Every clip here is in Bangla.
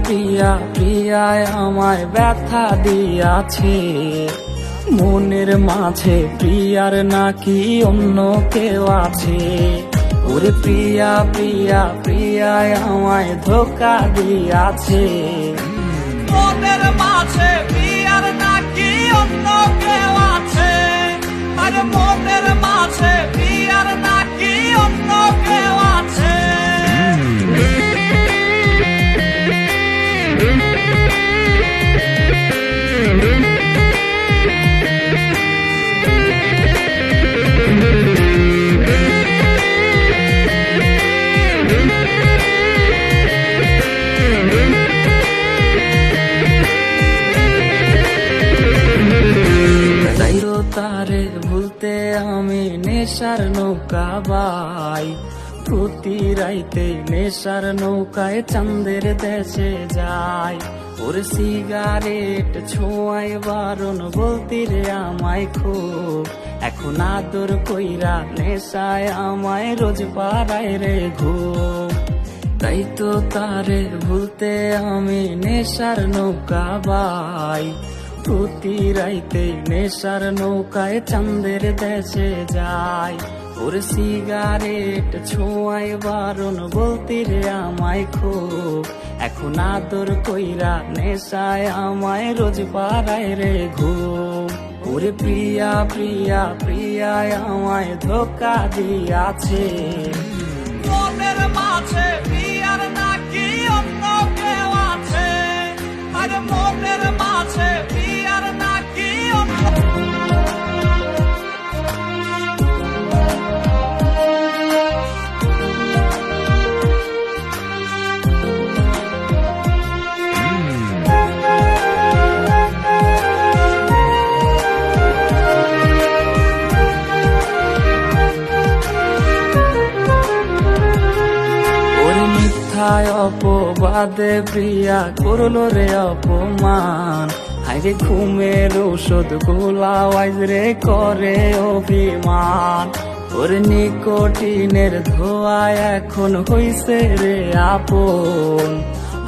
প্রিয়া প্রিয়ায় আমায় ব্যথা দিয়াছে, মনের মাঝে প্রিয়ার নাকি অন্য কেউ আছে। ওরে প্রিয়া প্রিয়া প্রিয়ায় আমায় ধোকা দিয়াছে, মনের মাঝে প্রিয়ার নাকি অন্য কেউ আছে। আরে মনের মাঝে প্রিয়ার নাকি অন্য কেউ আছে। তারে ভুলতে আমি নেশার নৌকা বাই, প্রতি রাইতে নেশার নৌকায় চাঁদের দেশে যাই। ওর সিগারেট ছোঁয়াই বারণ বলতি রে আমায় খুব, এখন আদর কইরা নেশায় আমায় রোজ পাড়ায় রে ঘুম। তাই তো তারে ভুলতে আমি নেশার নৌকা বাই, প্রতি রাইতে নেশার নৌকায় চাঁদের দেশে যায়। ওর সিগারেট ছোঁয়াই বারণ বলতি রে আমায় খুব, এখন আদর কইরা নেশায় আমায় রোজ পাড়ায় রে ঘুম। ওরে প্রিয়া প্রিয়া প্রিয়ায় আমায় ধোকা দিয়াছে, মনের মাঝে প্রিয়ার নাকি অন্য কেউ আছে। আরে মনের মাঝে প্রিয়ার নাকি অন্য। মিথ্যায় অপবাদে প্রিয়া করলো রে অপমান, হাইরে ঘুমের ঔষধ গোলাওয়াইজ রে করে অভিমান। ওর নিকোটিনের ধোঁয়ায় এখন হইছে রে আপন,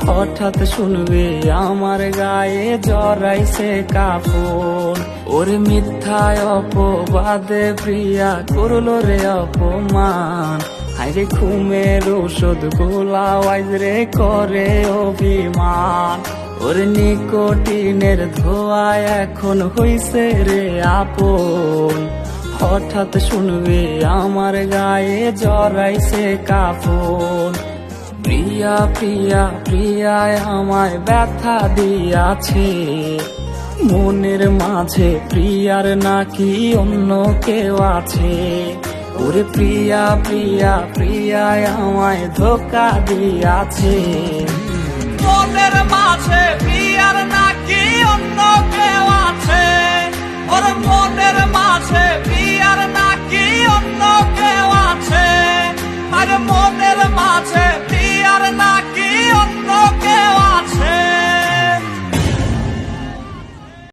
হঠাৎ শুনবে আমার গায়ে জড়াইছে কাফন। ওর মিথ্যায় অপবাদে প্রিয়া করলো রে অপমান, হাইরে ঘুমের ঔষধ গোলাওয়াইজ রে করে অভিমান। ওর নিকোটিনের ধোঁয়ায় এখন হইছে রে আপন, হঠাৎ শুনবে আমার গায়ে জড়াইছে কাফন। প্রিয়া প্রিয়া প্রিয়ায় আমায় ব্যথা দিয়াছে, মনের মাঝে প্রিয়ার নাকি অন্য কেউ আছে। ওরে প্রিয়া প্রিয়া প্রিয়ায় আমায় ধোকা দিয়াছে, মনের মাঝে প্রিয়ার নাকি অন্য কেউ আছে। ওর মনের মাঝে